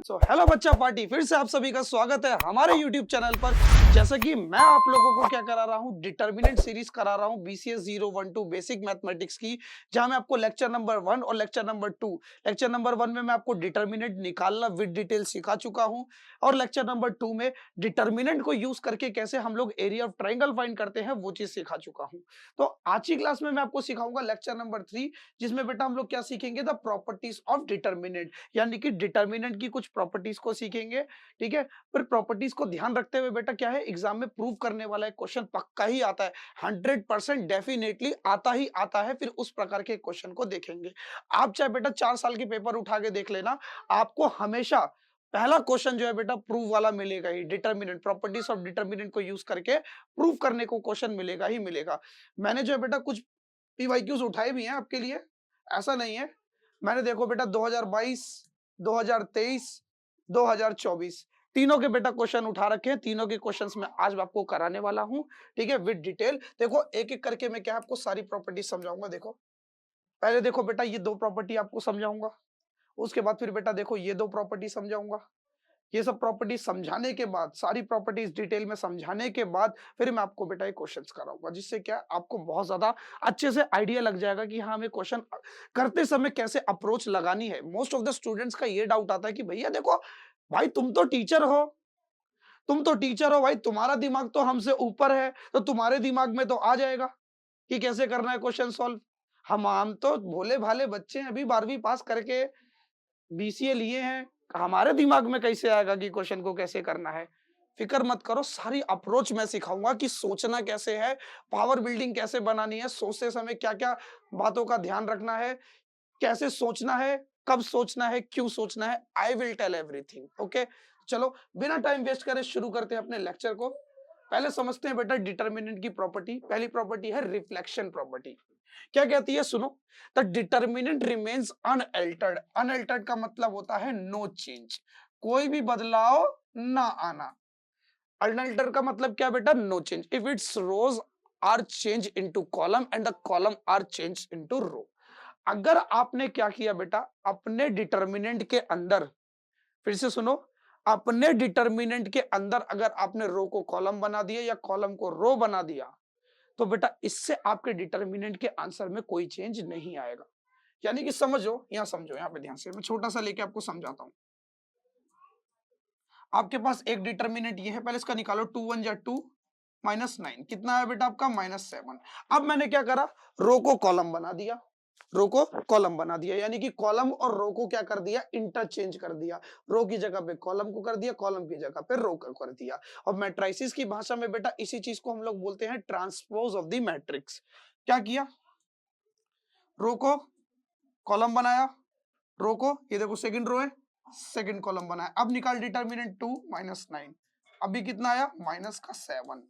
Hello बच्चा party, फिर से आप सभी का स्वागत है हमारे YouTube चैनल पर। जैसा कि मैं आप लोगों को क्या करा रहा हूँ, डिटर्मिनेंट सीरीज करा रहा हूँ BCS 012 बेसिक मैथमेटिक्स की, जहां मैं आपको लेक्चर नंबर 1 और लेक्चर नंबर 2, लेक्चर नंबर 1 में मैं आपको डिटर्मिनेंट निकालना विद डिटेल सिखा चुका हूँ और लेक्चर नंबर 2 में डिटर्मिनेंट को यूज करके कैसे हम लोग एरिया ऑफ ट्राइंगल फाइंड करते हैं वो चीज सिखा चुका हूँ। तो आज की क्लास में मैं आपको सिखाऊंगा लेक्चर नंबर 3, जिसमें बेटा हम लोग क्या सीखेंगे, द प्रॉपर्टीज ऑफ डिटर्मिनेंट, यानी कि डिटर्मिनेंट की कुछ प्रॉपर्टीज को सीखेंगे। ठीक है, पर प्रॉपर्टीज को ध्यान रखते हुए बेटा क्या है, एग्जाम में प्रूव करने वाला एक क्वेश्चन पक्का ही आता है, 100% डेफिनेटली आता है। फिर उस प्रकार के क्वेश्चन को देखेंगे। आप चाहे बेटा 4 साल के पेपर उठा के देख लेना, आपको हमेशा पहला क्वेश्चन जो है बेटा प्रूव वाला मिलेगा ही। डिटर्मिनेंट, प्रॉपर्टीज ऑफ डिटर्मिनेंट को यूज करके प्रूव करने को क्वेश्चन मिलेगा ही मिलेगा। मैंने जो है बेटा कुछ पीवाईक्यूज उठाए भी हैं आपके लिए, ऐसा नहीं है। मैंने देखो बेटा 2022, 2023, 2024 तीनों के बेटा क्वेश्चन उठा रखे हैं। तीनों के क्वेश्चंस में आज आपको कराने वाला हूं, ठीक है, विद डिटेल। देखो एक एक करके मैं क्या आपको सारी प्रॉपर्टी समझाऊंगा। देखो पहले देखो बेटा ये दो प्रॉपर्टी आपको समझाऊंगा, उसके बाद फिर बेटा देखो ये दो प्रॉपर्टी समझाऊंगा। ये सब प्रॉपर्टी समझाने के बाद, सारी प्रॉपर्टीज डिटेल में समझाने के बाद फिर मैं आपको बेटा एक क्वेश्चंस कराऊंगा, जिससे क्या आपको बहुत ज्यादा अच्छे से आइडिया लग जाएगा कि हाँ हमें क्वेश्चन करते समय कैसे अप्रोच लगानी है। मोस्ट ऑफ द स्टूडेंट्स का ये डाउट आता है कि भैया देखो भाई तुम तो टीचर हो भाई, तुम्हारा दिमाग तो हमसे ऊपर है, तो तुम्हारे दिमाग में तो आ जाएगा कि कैसे करना है क्वेश्चन सॉल्व। हम तो भोले भाले बच्चे हैं, अभी 12वीं पास करके BCA लिए हैं, हमारे दिमाग में कैसे आएगा कि क्वेश्चन को कैसे करना है। फिक्र मत करो, सारी अप्रोच मैं सिखाऊंगा कि सोचना कैसे है, पावर बिल्डिंग कैसे बनानी है, सोचते समय क्या क्या बातों का ध्यान रखना है, कैसे सोचना है, कब सोचना है, क्यों सोचना है। I will tell everything. Okay, चलो बिना टाइम वेस्ट करे शुरू करते हैं अपने लेक्चर को। पहले समझते हैं बेटा डिटर्मिनेंट की प्रॉपर्टी। पहली प्रॉपर्टी है रिफ्लेक्शन प्रॉपर्टी। क्या कहती है, सुनो। The determinant remains unaltered. Unaltered का मतलब होता है नो चेंज, कोई भी बदलाव ना आना। अनअल्टर्ड का मतलब क्या बेटा, no change. If its rows are change into column and the column are change into row. अगर आपने क्या किया बेटा, अपने डिटर्मिनेंट के अंदर, फिर से सुनो, अपने डिटर्मिनेंट के अंदर अगर आपने रो को कॉलम बना दिया या कॉलम को रो बना दिया, तो बेटा इससे आपके डिटर्मिनेंट के आंसर में कोई चेंज नहीं आएगा। यानी कि समझो, यहां समझो, यहां पे ध्यान से मैं छोटा सा लेके आपको समझाता हूं। आपके पास एक डिटर्मिनेंट ये है, पहले इसका निकालो। 2 1 जा 2, -9 कितना है बेटा आपका, -7। अब मैंने क्या करा, रो को कॉलम बना दिया, रो को कॉलम बना दिया, यानी कि कॉलम और रो को क्या कर दिया, इंटरचेंज कर दिया। रो की जगह पे कॉलम को कर दिया, कॉलम की जगह पे रो को कर दिया। और मैट्रिसेस की भाषा में बेटा इसी चीज को हम लोग बोलते हैं ट्रांसपोज ऑफ द मैट्रिक्स। क्या किया, रो को कॉलम बनाया, रो को, ये देखो सेकंड रो है, सेकंड कॉलम बनाया। अब निकाल डिटर्मिनेंट 2 -9, अभी कितना आया, -7।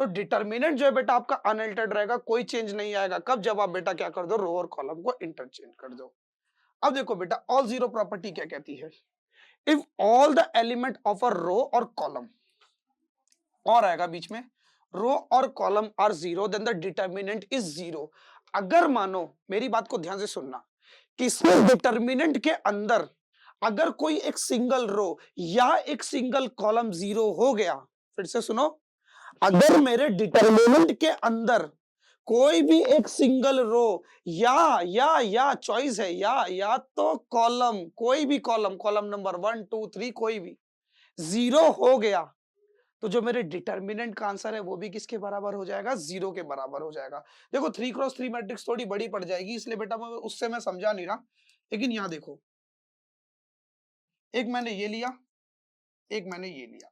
तो डिटर्मिनेंट जो है बेटा आपका अनअल्टर्ड रहेगा, कोई चेंज नहीं आएगा। कब, जब आप बेटा क्या कर दो, रो और कॉलम को इंटरचेंज कर दो। अब देखो बेटा ऑल जीरो प्रॉपर्टी क्या कहती है, if all the element of a row और कॉलम, और आएगा बीच में, रो और column are zero, then the determinant is zero. अगर मानो, मेरी बात को ध्यान से सुनना, किसी डिटर्मिनेंट के अंदर अगर कोई एक सिंगल रो या एक सिंगल कॉलम जीरो हो गया, फिर से सुनो, अगर मेरे डिटर्मिनेंट के अंदर कोई भी एक सिंगल रो या चॉइस है, या तो कॉलम, कोई भी कॉलम, कॉलम नंबर 1 2 3 कोई भी जीरो हो गया, तो जो मेरे डिटर्मिनेंट का आंसर है वो भी किसके बराबर हो जाएगा, जीरो के बराबर हो जाएगा। देखो 3x3 मैट्रिक्स थोड़ी बड़ी पड़ जाएगी, इसलिए बेटा मैं उससे मैं समझा नहीं रहा, लेकिन यहां देखो, एक मैंने ये लिया, एक मैंने ये लिया।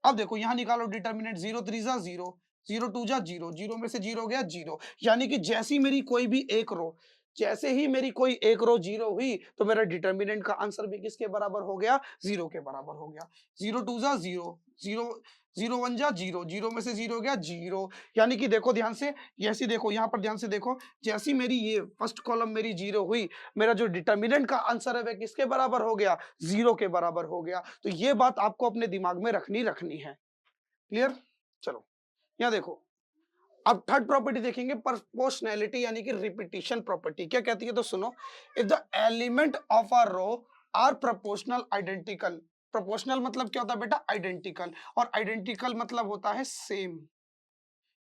अब देखो यहां निकालो डिटर्मिनेंट, 0 3 जा 0, 0 2 जा 0, 0 में से 0 गया 0। यानी कि जैसी मेरी कोई भी एक रो, जैसे ही मेरी कोई एक रो जीरो हुई, तो मेरा डिटर्मिनेंट का आंसर भी किसके बराबर हो गया, जीरो के बराबर हो गया। 0 2 जा 0, 0 0 1 जा 0, 0 में से 0 गया 0। यानी कि देखो ध्यान से, जैसी देखो यहां पर ध्यान से देखो, जैसी मेरी ये फर्स्ट कॉलम मेरी जीरो हुई, मेरा जो डिटर्मिनेंट का आंसर है वह किसके बराबर हो गया, जीरो के बराबर हो गया। तो ये बात आपको अपने दिमाग में रखनी है। क्लियर, चलो यहां देखो। अब थर्ड प्रॉपर्टी देखेंगे, प्रोपोर्शनैलिटी यानी कि रिपीटिशन प्रॉपर्टी। क्या कहती है, तो सुनो, if the element of a row are proportional identical. Proportional मतलब क्या होता है बेटा? आइडेंटिकल। और आइडेंटिकल मतलब होता है सेम।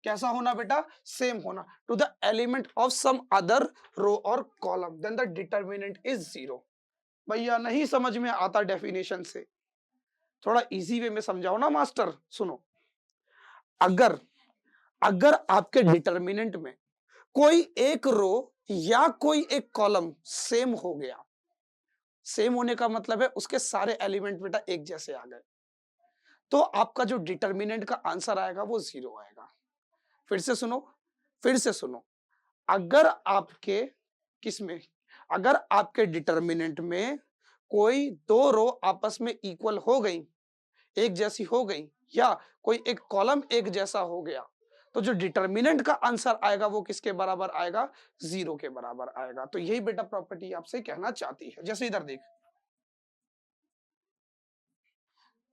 कैसा होना बेटा? सेम होना। To the element of some other row और column, then the determinant is zero. भैया नहीं समझ में आता डेफिनेशन से, थोड़ा इजी वे में समझाओ ना मास्टर। सुनो, अगर अगर आपके डिटर्मिनेंट में कोई एक रो या कोई एक कॉलम सेम हो गया, सेम होने का मतलब है उसके सारे एलिमेंट बेटा एक जैसे आ गए, तो आपका जो डिटर्मिनेंट का आंसर आएगा वो जीरो आएगा। फिर से सुनो, फिर से सुनो। अगर आपके किसमें, अगर आपके डिटर्मिनेंट में कोई दो रो आपस में इक्वल हो गई, एक जैसी हो गई, या कोई एक कॉलम एक जैसा हो गया, तो जो डिटर्मिनेंट का आंसर आएगा वो किसके बराबर आएगा? जीरो के बराबर आएगा। तो यही बेटा प्रॉपर्टी आपसे कहना चाहती है। जैसे इधर देख,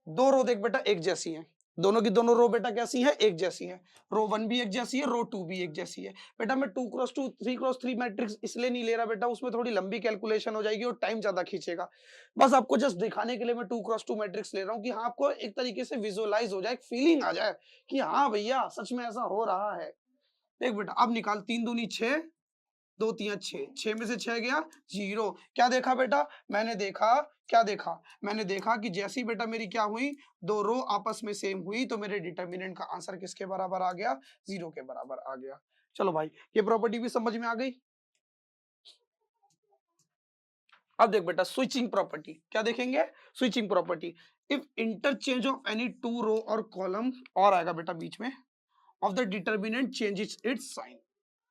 दो रो देख बेटा एक जैसी हैं, दोनों की दोनों रो बेटा कैसी है? एक जैसी है। रो वन भी एक जैसी है, रो टू भी एक जैसी है। बेटा मैं 2x2 3x3 मैट्रिक्स इसलिए नहीं ले रहा बेटा, उसमें थोड़ी लंबी कैलकुलेशन हो जाएगी और टाइम ज्यादा खींचेगा। बस आपको जस्ट दिखाने के लिए मैं 2x2 मैट्रिक्स ले रहा हूँ कि हाँ आपको एक तरीके से विजुअलाइज हो जाए, एक फीलिंग आ जाए कि हाँ भैया सच में ऐसा हो रहा है। देख बेटा अब निकाल, 3 दूनी 6, 2 3 6, 6 में से 6 गया जीरो। क्या देखा बेटा? मैंने देखा, क्या देखा? मैंने देखा कि जैसी बेटा मेरी क्या हुई, दो रो आपस में सेम हुई, तो मेरे डिटर्मिनेंट का आंसर किसके बराबर आ गया? जीरो के बराबर आ गया। चलो भाई ये प्रॉपर्टी भी समझ में आ गई। अब देख बेटा स्विचिंग प्रॉपर्टी, क्या देखेंगे? Switching property. If interchange of any two row और कॉलम, और आएगा बेटा बीच में, of the determinant changes its sign.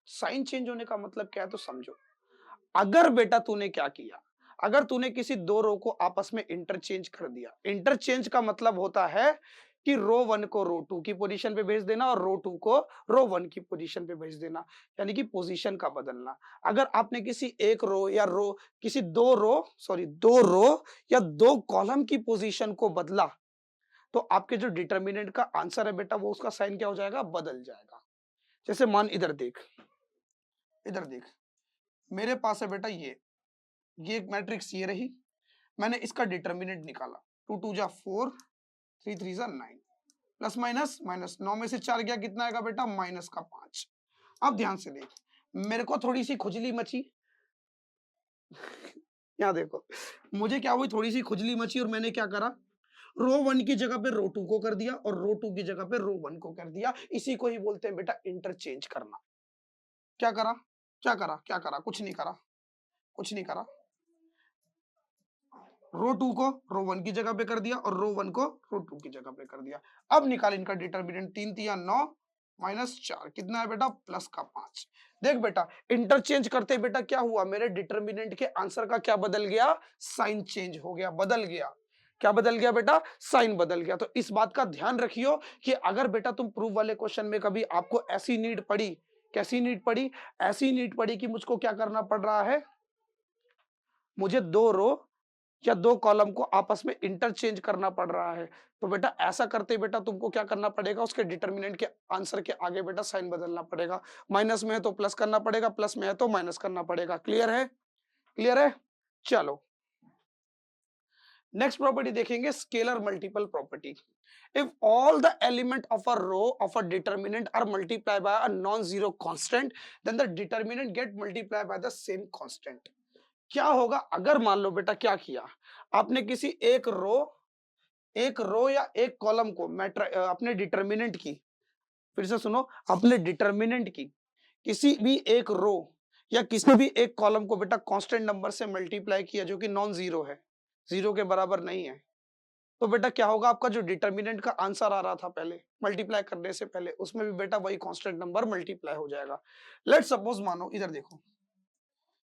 Sign change होने का मतलब क्या है तो समझो। अगर बेटा तूने क्या किया, अगर तूने किसी दो रो को आपस में इंटरचेंज कर दिया, इंटरचेंज का मतलब होता है कि रो वन को रो टू की पोजीशन पे भेज देना और रो टू को रो वन की पोजीशन पे भेज देना, यानी कि पोजीशन का बदलना। अगर आपने किसी एक रो या रो, किसी दो रो, सॉरी दो रो या दो कॉलम की पोजीशन को बदला, तो आपके जो डिटर्मिनेंट का आंसर है बेटा वो उसका साइन क्या हो जाएगा? बदल जाएगा। जैसे मान इधर देख, इधर देख, मेरे पास है बेटा ये एक मैट्रिक्स ये रही, मैंने इसका डिटर्मिनेंट निकाला, 2 2 जा 4, 3 3 जा 9, प्लस माइनस माइनस, 9 में से 4 गया, कितना आएगा बेटा? माइनस का 5। अब ध्यान से देख, मेरे को थोड़ी सी खुजली मची, यहाँ देखो, मुझे क्या हुई? थोड़ी सी खुजली मची और मैंने क्या करा? रो वन की जगह पे रो टू को कर दिया और रो टू की जगह पे रो वन को कर दिया। इसी को ही बोलते हैं बेटा इंटरचेंज करना। क्या करा? क्या करा? क्या करा? कुछ नहीं करा, कुछ नहीं करा। रो टू को रो वन की जगह पे कर दिया और रो वन को रो टू की जगह पे कर दिया। अब निकाल इनका डिटर्मिनेंट, 3 3 9 माइनस 4, कितना है बेटा? प्लस का 5। देख बेटा इंटरचेंज करते बेटा क्या हुआ? मेरे डिटर्मिनेंट के आंसर का क्या बदल गया? साइन चेंज हो गया, बदल गया। क्या बदल गया बेटा? साइन बदल गया। तो इस बात का ध्यान रखियो कि अगर बेटा तुम प्रूफ वाले क्वेश्चन में कभी आपको ऐसी नीड पड़ी, कैसी नीड पड़ी? ऐसी नीड पड़ी कि मुझको क्या करना पड़ रहा है, मुझे दो रो या दो कॉलम को आपस में इंटरचेंज करना पड़ रहा है, तो बेटा ऐसा करते बेटा तुमको क्या करना पड़ेगा? उसके डिटर्मिनेंट के आंसर के आगे बेटा साइन बदलना पड़ेगा। माइनस में है तो प्लस करना पड़ेगा, प्लस में है तो माइनस करना पड़ेगा। क्लियर है? क्लियर है? चलो नेक्स्ट प्रॉपर्टी देखेंगे, scalar multiple property. If all the element of a row of a determinant are multiply by a non zero constant, then the determinant get multiply by the same constant. क्या होगा अगर मान लो बेटा क्या किया आपने, किसी एक रो या एक कॉलम को अपने डिटर्मिनेंट की, फिर से सुनो, अपने डिटर्मिनेंट की किसी भी एक रो या किसी भी एक कॉलम को बेटा कांस्टेंट नंबर से मल्टीप्लाई किया जो कि नॉन जीरो है, जीरो के बराबर नहीं है, तो बेटा क्या होगा? आपका जो डिटर्मिनेंट का आंसर आ रहा था पहले मल्टीप्लाई करने से पहले, उसमें भी बेटा वही कांस्टेंट नंबर मल्टीप्लाई हो जाएगा। लेट सपोज मानो इधर देखो,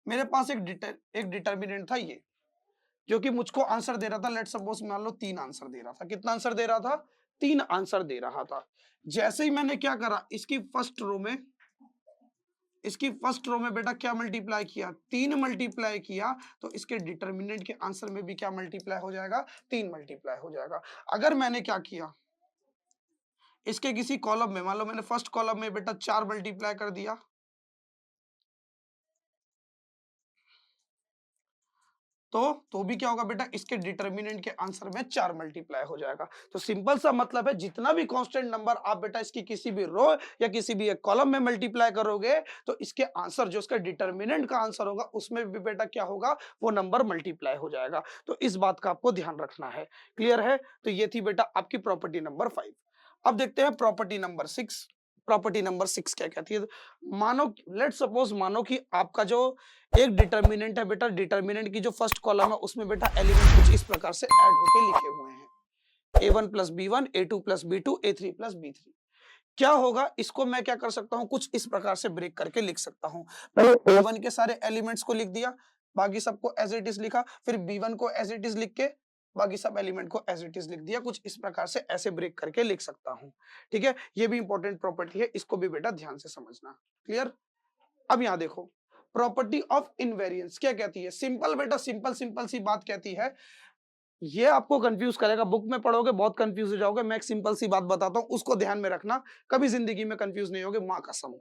मेरे पास एक डिटर्मिनेंट था ये, जो कि मुझको आंसर दे रहा था, लेट सपोज मान लो 3 आंसर दे रहा था। कितना आंसर दे रहा था? 3 आंसर दे रहा था। जैसे ही मैंने क्या करा, इसकी फर्स्ट रो में बेटा क्या मल्टीप्लाई किया? 3 मल्टीप्लाई किया, तो इसके डिटर्मिनेंट के आंसर में भी क्या मल्टीप्लाई हो जाएगा? 3 मल्टीप्लाई हो जाएगा। अगर मैंने क्या किया, इसके किसी कॉलम में, मान लो मैंने फर्स्ट कॉलम में बेटा 4 मल्टीप्लाई कर दिया, तो भी क्या होगा बेटा, इसके डिटर्मिनेंट के आंसर में 4 मल्टीप्लाई हो जाएगा। तो सिंपल सा मतलब है, जितना भी कांस्टेंट नंबर आप बेटा इसकी किसी भी रो या किसी भी एक कॉलम में मल्टीप्लाई करोगे, तो इसके आंसर जो इसका डिटर्मिनेंट का आंसर होगा उसमें भी बेटा क्या होगा, वो नंबर मल्टीप्लाई हो जाएगा। तो इस बात का आपको ध्यान रखना है। क्लियर है? तो ये थी बेटा आपकी प्रॉपर्टी नंबर 5। अब देखते हैं प्रॉपर्टी नंबर 6। प्रॉपर्टी नंबर 6 क्या कहती है? मानो, लेट सपोज मानो कि आपका जो एक डिटर्मिनेंट है बेटा, डिटर्मिनेंट की जो फर्स्ट कॉलम है उसमें बेटा एलिमेंट कुछ इस प्रकार से ऐड होके लिखे हुए हैं, a1 plus b1, a2 plus b2, a3 plus b3। क्या होगा, इसको मैं क्या कर सकता हूं, कुछ इस प्रकार से ब्रेक करके लिख सकता हूं। पहले a1 के सारे एलिमेंट्स को लिख दिया, बाकी सबको एज इट इज लिखा, फिर b1 को एज इट इज लिख के बाकी सब एलिमेंट को एज इट इज लिख दिया। कुछ इस प्रकार से ऐसे ब्रेक करके लिख सकता हूं। ठीक है, ये भी इंपॉर्टेंट प्रॉपर्टी है, इसको भी बेटा ध्यान से समझना। क्लियर? अब यहां देखो, प्रॉपर्टी ऑफ इनवेरिएंस क्या कहती है? सिंपल बेटा, सिंपल सिंपल सी बात कहती है। ये आपको कंफ्यूज करेगा, बुक में पढ़ोगे बहुत कंफ्यूज हो जाओगे। मैं एक सिंपल सी बात बताता हूं, उसको ध्यान में रखना, कभी जिंदगी में कंफ्यूज नहीं होगे, मां कसम,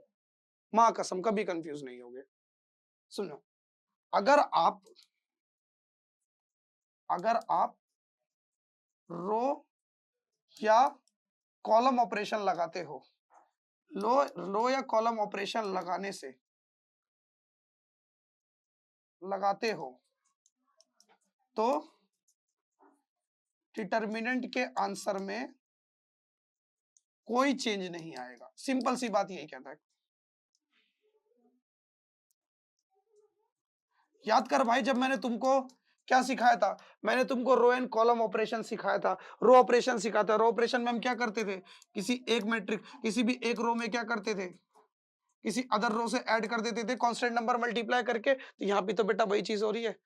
मां कसम कभी कंफ्यूज नहीं होगे। सुनो, अगर आप रो या कॉलम ऑपरेशन लगाते हो, रो या कॉलम ऑपरेशन लगाते हो, तो डिटर्मिनेंट के आंसर में कोई चेंज नहीं आएगा। सिंपल सी बात यही कहता है। याद कर भाई, जब मैंने तुमको क्या सिखाया था, मैंने तुमको रो एंड कॉलम ऑपरेशन सिखाया था, रो ऑपरेशन सिखाया था। रो ऑपरेशन में हम क्या करते थे, किसी एक मैट्रिक्स, किसी भी एक रो में क्या करते थे, किसी अदर रो से ऐड कर देते थे कांस्टेंट नंबर मल्टीप्लाई करके। तो यहाँ पे तो बेटा वही चीज हो रही है,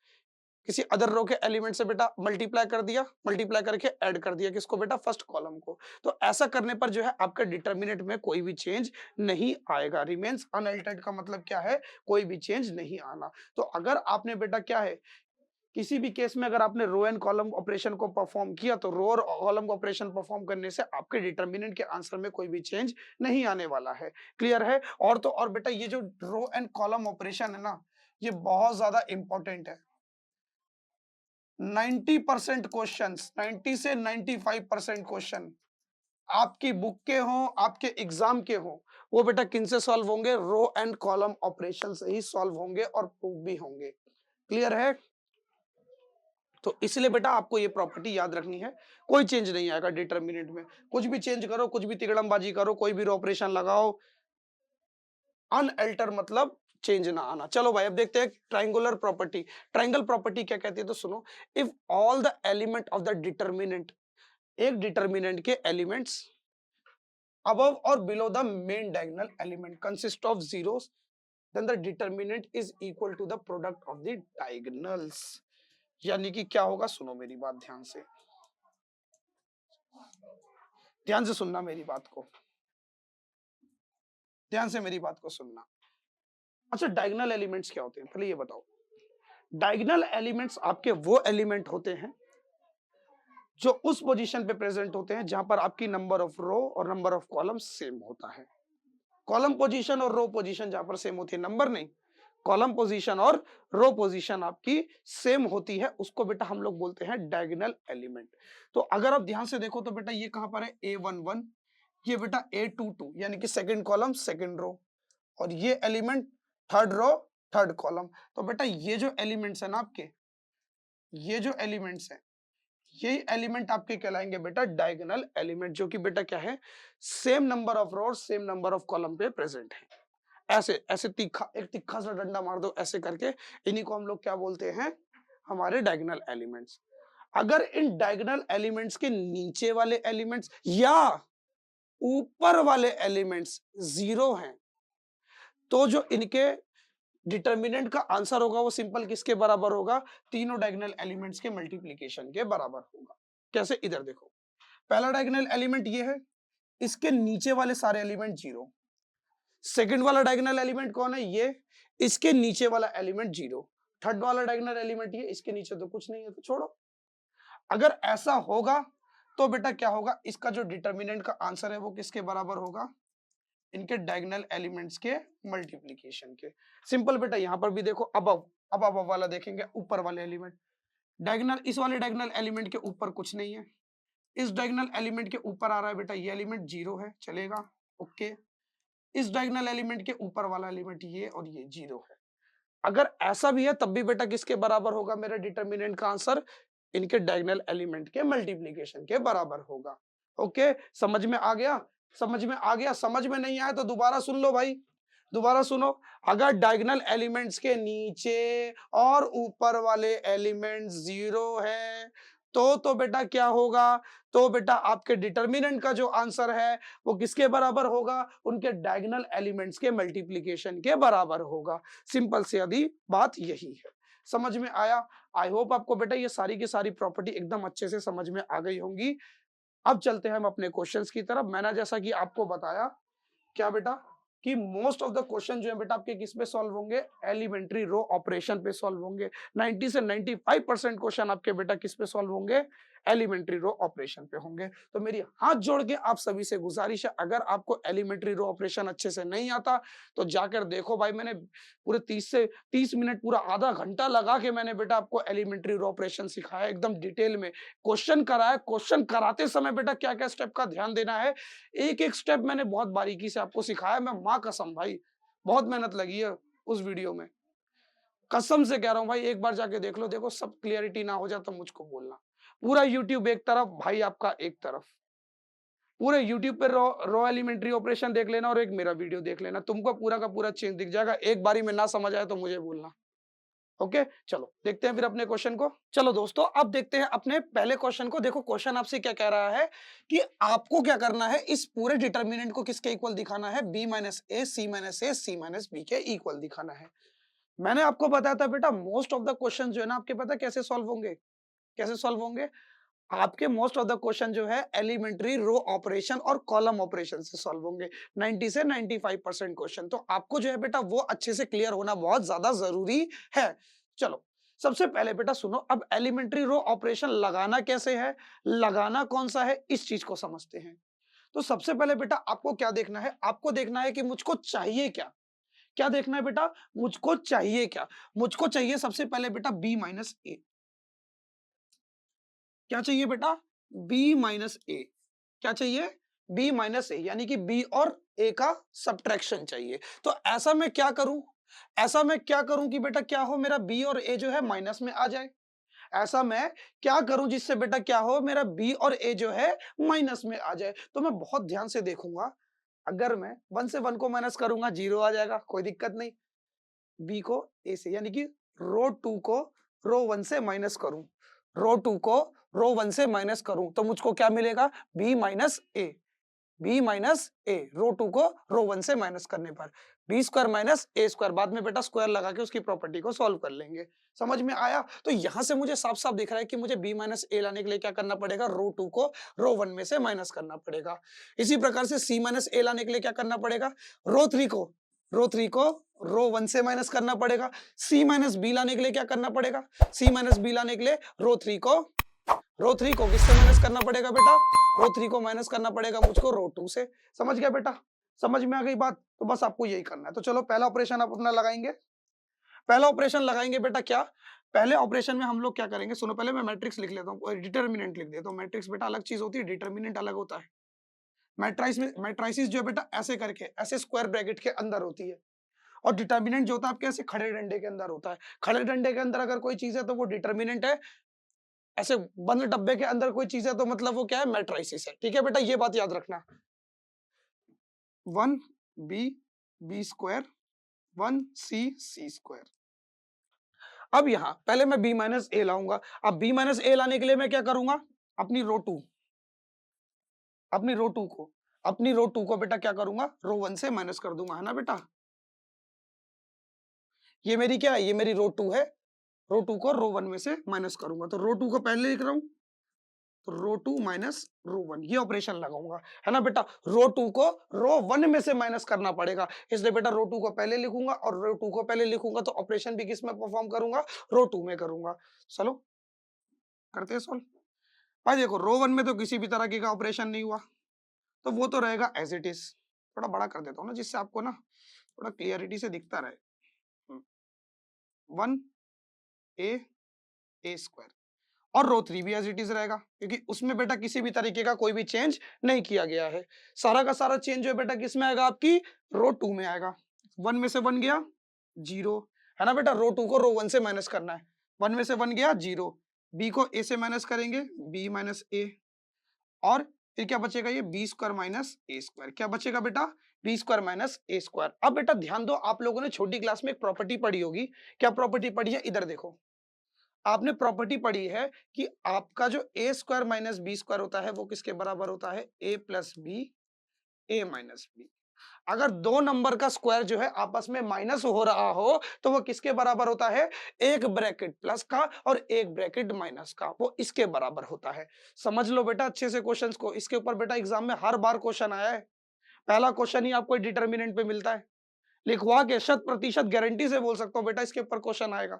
किसी अदर रो के एलिमेंट से बेटा मल्टीप्लाई कर दिया, मल्टीप्लाई करके ऐड कर दिया किसको बेटा, फर्स्ट कॉलम को। तो ऐसा करने पर जो है आपका डिटर्मिनेंट में कोई भी चेंज नहीं आएगा। रिमेन्स अनअल्टर्ड का मतलब क्या है, कोई भी चेंज नहीं आना। तो अगर आपने बेटा क्या है, किसी भी केस में अगर आपने रो एंड कॉलम ऑपरेशन को परफॉर्म किया, तो रो और कॉलम ऑपरेशन परफॉर्म करने से आपके डिटर्मिनेंट के आंसर में कोई भी चेंज नहीं आने वाला है। क्लियर है? और तो और बेटा, ये जो रो एंड कॉलम ऑपरेशन है ना, ये बहुत ज्यादा इंपॉर्टेंट है। 90% क्वेश्चन, 90 से 95% क्वेश्चन आपकी बुक के हो, आपके एग्जाम के हो, वो बेटा किन से सॉल्व होंगे, रो एंड कॉलम ऑपरेशन से ही सॉल्व होंगे और प्रूफ भी होंगे। क्लियर है? तो इसलिए बेटा आपको ये प्रॉपर्टी याद रखनी है, कोई चेंज नहीं आएगा डिटर्मिनेंट में। कुछ भी चेंज करो, कुछ भी तिगड़मबाजी करो, कोई भी ऑपरेशन लगाओ, अनअल्टर मतलब चेंज ना आना। चलो भाई, अब देखते हैं ट्रायंगुलर प्रॉपर्टी। ट्रायंगल प्रॉपर्टी क्या कहती है, तो सुनो, if all the element of the determinant, एक डिटर्मिनेंट के elements above or below the main diagonal element consist of zeros, then the determinant is equal to the product of the diagonals। यानी कि क्या होगा, सुनो मेरी बात ध्यान से, ध्यान से सुनना मेरी बात को, ध्यान से मेरी बात को सुनना। अच्छा, डायगोनल एलिमेंट्स क्या होते हैं, पहले ये बताओ। डायगोनल एलिमेंट्स आपके वो एलिमेंट होते हैं जो उस पोजीशन पे प्रेजेंट होते हैं जहां पर आपकी नंबर ऑफ रो और नंबर ऑफ कॉलम सेम होता है। कॉलम पोजीशन और रो पोजीशन जहां पर सेम होती है, नंबर नहीं, कॉलम पोजीशन और रो पोजीशन आपकी सेम होती है, उसको बेटा हम लोग बोलते हैं डायगोनल एलिमेंट। तो अगर आप ध्यान से देखो तो बेटा ये कहां पर है, A11, ये बेटा A22 यानी कि सेकंड कॉलम सेकंड रो, और ये element third row third column. तो बेटा ये जो एलिमेंट्स है ना आपके, ये जो एलिमेंट्स है, ये एलिमेंट आपके कहलाएंगे बेटा डायगोनल एलिमेंट, जो कि बेटा क्या है, same number of row same number of column पे प्रेजेंट है। ऐसे ऐसे तीखा, एक तिखा सा डंडा मार दो ऐसे करके, इन्हीं को हम लोग क्या बोलते हैं, हमारे डायगोनल एलिमेंट्स। अगर इन डायगोनल एलिमेंट्स के नीचे वाले एलिमेंट्स या ऊपर वाले एलिमेंट्स जीरो हैं, तो जो इनके डिटर्मिनेंट का आंसर होगा वो सिंपल किसके बराबर होगा, तीनों डायगोनल एलिमेंट्स के मल्टीप्लिकेशन के बराबर होगा। कैसे, इधर देखो, पहला डायगोनल एलिमेंट ये है, इसके नीचे वाले सारे एलिमेंट जीरो। सेकंड वाला डायगोनल एलिमेंट कौन है, ये, इसके नीचे वाला एलिमेंट जीरो। थर्ड वाला डायगोनल एलिमेंट ये, इसके नीचे तो कुछ नहीं है, तो छोड़ो। अगर ऐसा होगा तो बेटा क्या होगा, इसका जो डिटर्मिनेंट का आंसर है वो किसके बराबर होगा, इनके डायगोनल एलिमेंट्स के मल्टीप्लिकेशन के। सिंपल बेटा, यहां पर भी देखो, अब वाला देखेंगे, ऊपर वाले एलिमेंट, डायगोनल, इस वाले डायगोनल एलिमेंट के ऊपर कुछ नहीं है, इस डायगोनल एलिमेंट के ऊपर आ रहा है बेटा ये एलिमेंट 0 है, चलेगा, ओके। इस डायगोनल एलिमेंट के ऊपर वाला एलिमेंट ये और ये 0 है। अगर ऐसा भी है तब भी बेटा किसके बराबर होगा मेरा डिटर्मिनेंट का आंसर? इनके डायगोनल एलिमेंट के मल्टीप्लिकेशन के बराबर होगा। ओके, समझ में आ गया? समझ में आ गया? समझ में नहीं आया तो दोबारा सुन लो भाई, दोबारा सुनो। अगर डायगोनल एलिमेंट्स के नीचे और ऊपर वाले एलिमेंट्स 0 है तो बेटा क्या होगा? तो बेटा आपके डिटर्मिनेंट का जो आंसर है वो किसके बराबर होगा? उनके डायगोनल एलिमेंट्स के मल्टीप्लिकेशन के बराबर होगा। सिंपल सी आधी बात यही है। समझ में आया? आई होप आपको बेटा ये सारी की सारी प्रॉपर्टी एकदम अच्छे से समझ में आ गई होंगी। अब चलते हैं हम अपने क्वेश्चंस की तरफ। मैंने जैसा कि आपको बताया क्या बेटा कि मोस्ट ऑफ द क्वेश्चन जो है बेटा आपके किस पे सॉल्व होंगे? एलिमेंट्री रो ऑपरेशन पे सॉल्व होंगे। 90 से 95% क्वेश्चन आपके बेटा किस पे सॉल्व होंगे? एलिमेंट्री रो ऑपरेशन पे होंगे। तो मेरी हाथ जोड़ के आप सभी से गुजारिश है, अगर आपको एलिमेंट्री रो ऑपरेशन अच्छे से नहीं आता तो जाकर देखो भाई, मैंने पूरे 30 मिनट, पूरा आधा घंटा लगा के मैंने बेटा आपको एलिमेंट्री रो ऑपरेशन सिखाया एकदम डिटेल में, क्वेश्चन कराया। क्वेश्चन कराते समय बेटा क्या क्या स्टेप का ध्यान देना है, एक एक स्टेप मैंने बहुत बारीकी से आपको सिखाया। मैं माँ कसम भाई बहुत मेहनत लगी है उस वीडियो में, कसम से कह रहा हूँ भाई, एक बार जाके देख लो। देखो सब क्लियरिटी ना हो जाए तो मुझको बोलना। पूरा यूट्यूब एक तरफ, भाई आपका एक तरफ, पूरे यूट्यूब पे रो रो एलिमेंट्री ऑपरेशन देख लेना और एक मेरा वीडियो देख लेना, तुमको पूरा का पूरा चेंज दिख जाएगा। एक बारी में ना समझ आए तो मुझे बोलना। ओके, चलो देखते हैं फिर अपने क्वेश्चन को। चलो दोस्तों, अब देखते हैं अपने पहले क्वेश्चन को। देखो क्वेश्चन आपसे क्या कह रहा है कि आपको क्या करना है, इस पूरे डिटर्मिनेंट को किसके इक्वल दिखाना है? b माइनस ए, सी माइनस ए, सी माइनस बी के इक्वल दिखाना है। मैंने आपको बताया था बेटा मोस्ट ऑफ द क्वेश्चन जो है ना आपके पता कैसे सॉल्व होंगे? कैसे सॉल्व होंगे? आपके मोस्ट ऑफ द क्वेश्चन जो है एलिमेंट्री रो ऑपरेशन और कॉलम ऑपरेशन से सॉल्व होंगे। 90 से 95% क्वेश्चन तो आपको जो है बेटा वो अच्छे से क्लियर होना बहुत ज्यादा जरूरी है। चलो सबसे पहले बेटा सुनो, अब एलिमेंट्री रो ऑपरेशन लगाना कैसे है, लगाना कौन सा है, इस चीज को समझते हैं। तो सबसे पहले बेटा आपको क्या देखना है? आपको देखना है कि मुझको चाहिए क्या। क्या देखना है बेटा? मुझको चाहिए क्या? मुझको चाहिए सबसे पहले बेटा b माइनस ए। क्या चाहिए बेटा? b माइनस ए। क्या चाहिए? b माइनस ए, यानी कि b और a का सब्ट्रैक्शन चाहिए। तो ऐसा मैं क्या करूं? ऐसा मैं क्या करूं कि बेटा क्या हो, मेरा b और a जो है माइनस में आ जाए। ऐसा मैं क्या करूं जिससे बेटा क्या हो, मेरा b और a जो है माइनस में आ जाए। तो मैं बहुत ध्यान से देखूंगा, अगर मैं 1 से 1 को माइनस करूंगा 0 आ जाएगा, कोई दिक्कत नहीं। b को a से, यानी कि रो 2 को रो 1 से माइनस करूं, रो 2 को रो 1 से माइनस करूं तो मुझको क्या मिलेगा? b माइनस ए। b माइनस ए, रो 2 को रो 1 से माइनस करने पर बी स्क्वायर माइनस ए स्क्वायर, बाद में बेटा स्क्वायर लगा के उसकी प्रॉपर्टी को सॉल्व कर लेंगे। समझ में आया? तो यहां से मुझे साफ साफ दिख रहा है कि मुझे b माइनस ए लाने के लिए क्या करना पड़ेगा? रो 2 को रो 1 में से माइनस करना पड़ेगा। इसी प्रकार से c माइनस ए लाने के लिए क्या करना पड़ेगा? रो 3 को रो 1 से माइनस करना पड़ेगा। c माइनस बी लाने के लिए क्या करना पड़ेगा? c माइनस बी लाने के लिए रो 3 को किससे माइनस करना पड़ेगा बेटा? रो 3 को माइनस करना पड़ेगा मुझको रो 2 से। समझ गया बेटा? समझ में आ गई बात? तो बस आपको यही करना है। तो चलो पहला ऑपरेशन आप अपना लगाएंगे। पहला ऑपरेशन लगाएंगे बेटा क्या? पहले ऑपरेशन में हम लोग क्या करेंगे, सुनो पहले मैं मैट्रिक्स लिख लेता हूँ, डिटर्मिनेंट लिख देता हूँ। मैट्रिक्स बेटा अलग चीज होती है, डिटर्मिनेंट अलग होता है। मैट्राइसिस जो है बेटा ऐसे करके, ऐसे स्क्वायर ब्रैकेट के अंदर होती है, और डिटर्मिनेंट जो होता है आपके ऐसे खड़े डंडे के अंदर होता है। खड़े डंडे के अंदर अगर कोई चीज है तो वो डिटर्मिनेंट है, ऐसे बंद डब्बे के अंदर कोई चीज है तो मतलब वो क्या है? मैट्राइसिस है। ठीक है बेटा, ये बात याद रखना। 1 b b square, 1 c c square. अब यहां पहले मैं b माइनस ए लाऊंगा। अब b माइनस ए लाने के लिए मैं क्या करूंगा? अपनी रो 2, अपनी रो 2 को बेटा क्या करूंगा? रो 1 से माइनस कर दूंगा, है ना बेटा? ये मेरी क्या है? ये मेरी रो 2 है। रो 2 को रो 1 में से माइनस करूंगा, तो रो 2 को पहले लिख रहा हूं, तो रो 2 माइनस रो 1, ये ऑपरेशन लगाऊंगा, है ना बेटा? रो 2 को रो 1 में से माइनस करना पड़ेगा, इसलिए बेटा रो 2 को पहले लिखूंगा, और रो 2 को पहले लिखूंगा तो ऑपरेशन भी किस में परफॉर्म करूंगा? रो 2 में करूंगा। चलो करते हैं सॉल्व। भाई देखो रो 1 में तो किसी भी तरह का ऑपरेशन नहीं हुआ, तो वो तो रहेगा एज इट इज। थोड़ा बड़ा कर देता हूँ ना, जिससे आपको ना थोड़ा क्लियरिटी से दिखता रहे। 1 ए ए स्क्वायर, और रो 3 भी एज इट इज रहेगा, क्योंकि उसमें बेटा किसी भी तरीके का कोई भी चेंज नहीं किया गया है। सारा का सारा चेंज जो है बेटा किस में आएगा, आपकी रो 2 में आएगा। 1 में से 1 गया 0, है ना बेटा। रो 2 को रो 1 से माइनस करना है। 1 में से 1 गया 0, बी को ए से माइनस करेंगे, बी माइनस ए, और फिर क्या बचेगा, ये बी स्क्वायर माइनस ए स्क्वायर। क्या बचेगा बेटा, बी स्क्वायर माइनस ए स्क्वायर। अब बेटा ध्यान दो, आप लोगों ने छोटी क्लास में एक प्रॉपर्टी पढ़ी होगी। क्या प्रॉपर्टी पढ़ी है, इधर देखो। आपने प्रॉपर्टी पढ़ी है कि आपका जो ए स्क्वायर माइनस बी स्क्वायर होता है वो किसके बराबर होता है, ए प्लस बी, ए माइनस बी। अगर दो नंबर का स्क्वायर जो है आपस में माइनस हो रहा हो तो वो किसके बराबर होता है, एक ब्रैकेट प्लस का और एक ब्रैकेट माइनस का, वो इसके बराबर होता है। समझ लो बेटा अच्छे से क्वेश्चंस को। इसके ऊपर बेटा एग्जाम में हर बार क्वेश्चन आया है। पहला क्वेश्चन ही आपको डिटर्मिनेंट पे मिलता है, लिखवा के 100% गारंटी से बोल सकता हूँ बेटा इसके ऊपर क्वेश्चन आएगा,